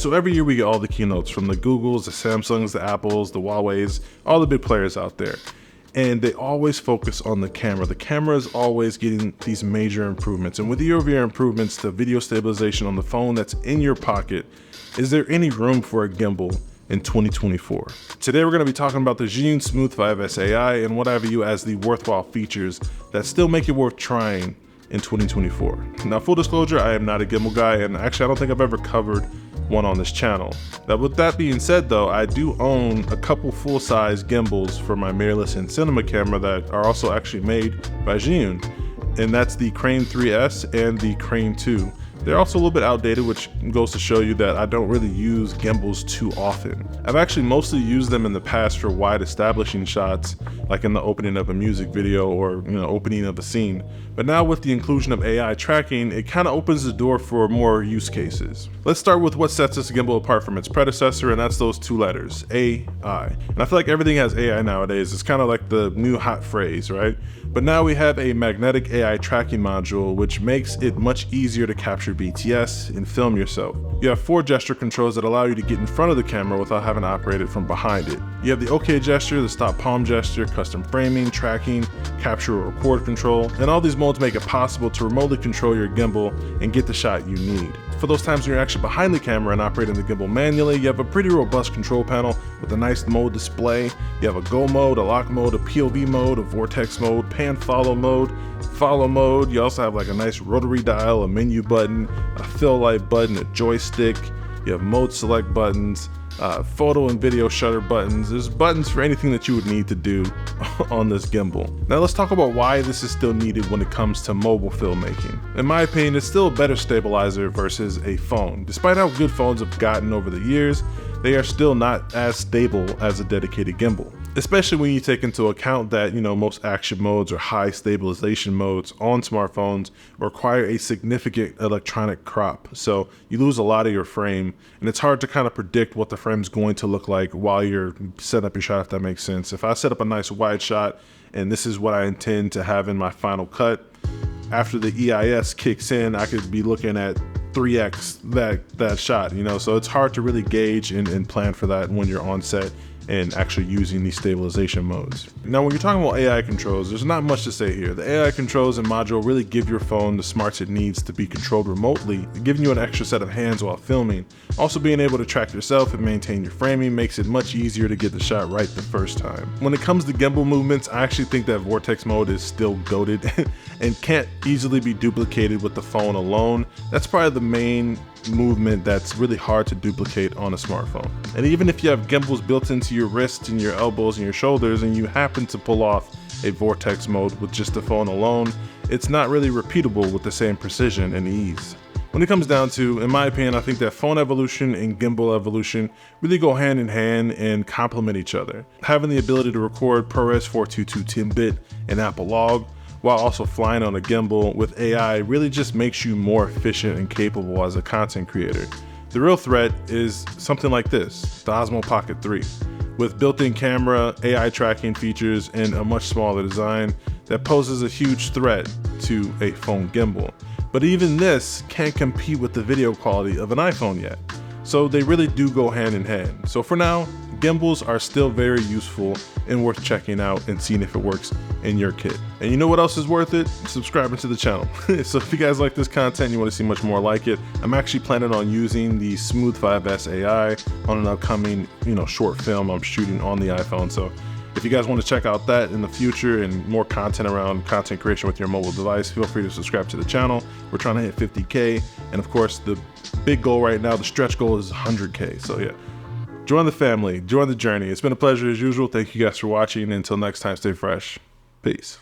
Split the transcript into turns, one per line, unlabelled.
So every year we get all the keynotes from the Googles, the Samsungs, the Apples, the Huaweis, all the big players out there. And they always focus on the camera. The camera is always getting these major improvements. And with the year-over-year improvements to video stabilization on the phone that's in your pocket, is there any room for a gimbal in 2024? Today we're going to be talking about the Zhiyun Smooth 5S AI and what I view as the worthwhile features that still make it worth trying in 2024. Now, full disclosure, I am not a gimbal guy, and actually I don't think I've ever covered one on this channel. Now, with that being said though, I do own a couple full-size gimbals for my mirrorless and cinema camera that are also actually made by Zhiyun, and that's the Crane 3S and the Crane 2. They're also a little bit outdated, which goes to show you that I don't really use gimbals too often. I've actually mostly used them in the past for wide establishing shots, like in the opening of a music video or opening of a scene. But now with the inclusion of AI tracking, it kind of opens the door for more use cases. Let's start with what sets this gimbal apart from its predecessor, and that's those two letters, AI. And I feel like everything has AI nowadays. It's kind of like the new hot phrase, right? But now we have a magnetic AI tracking module, which makes it much easier to capture BTS and film yourself. You have 4 gesture controls that allow you to get in front of the camera without having to operate it from behind it. You have the OK gesture, the stop palm gesture, custom framing, tracking, capture or record control, and all these modes make it possible to remotely control your gimbal and get the shot you need. For those times when you're actually behind the camera and operating the gimbal manually, you have a pretty robust control panel with a nice mode display. You have a go mode, a lock mode, a POV mode, a vortex mode, pan follow mode. You also have like a nice rotary dial, a menu button, a fill light button, a joystick. You have mode select buttons, photo and video shutter buttons. There's buttons for anything that you would need to do on this gimbal. Now let's talk about why this is still needed when it comes to mobile filmmaking. In my opinion, it's still a better stabilizer versus a phone. Despite how good phones have gotten over the years, they are still not as stable as a dedicated gimbal. Especially when you take into account that, most action modes or high stabilization modes on smartphones require a significant electronic crop. So you lose a lot of your frame, and it's hard to kind of predict what the frame's going to look like while you're setting up your shot, if that makes sense. If I set up a nice wide shot and this is what I intend to have in my final cut, after the EIS kicks in, I could be looking at 3x that shot, so it's hard to really gauge and plan for that when you're on set and actually using these stabilization modes. Now, when you're talking about AI controls, there's not much to say here. The AI controls and module really give your phone the smarts it needs to be controlled remotely, giving you an extra set of hands while filming. Also, being able to track yourself and maintain your framing makes it much easier to get the shot right the first time. When it comes to gimbal movements, I actually think that Vortex Mode is still goated and can't easily be duplicated with the phone alone. That's probably the main movement that's really hard to duplicate on a smartphone. And even if you have gimbals built into your wrists and your elbows and your shoulders and you happen to pull off a Vortex Mode with just the phone alone, it's not really repeatable with the same precision and ease. When it comes down to, in my opinion, I think that phone evolution and gimbal evolution really go hand in hand and complement each other. Having the ability to record ProRes 422 10-bit and Apple Log while also flying on a gimbal with AI really just makes you more efficient and capable as a content creator. The real threat is something like this, the Osmo Pocket 3. With built-in camera, AI tracking features, and a much smaller design that poses a huge threat to a phone gimbal. But even this can't compete with the video quality of an iPhone yet. So they really do go hand in hand. So for now, gimbals are still very useful and worth checking out and seeing if it works in your kit. And you know what else is worth it? Subscribing to the channel. So if you guys like this content and you want to see much more like it, I'm actually planning on using the Smooth 5S AI on an upcoming, short film I'm shooting on the iPhone. So if you guys want to check out that in the future and more content around content creation with your mobile device, feel free to subscribe to the channel. We're trying to hit 50K. And of course, the big goal right now, the stretch goal is 100K. So yeah. Join the family, join the journey. It's been a pleasure as usual. Thank you guys for watching. Until next time, stay fresh. Peace.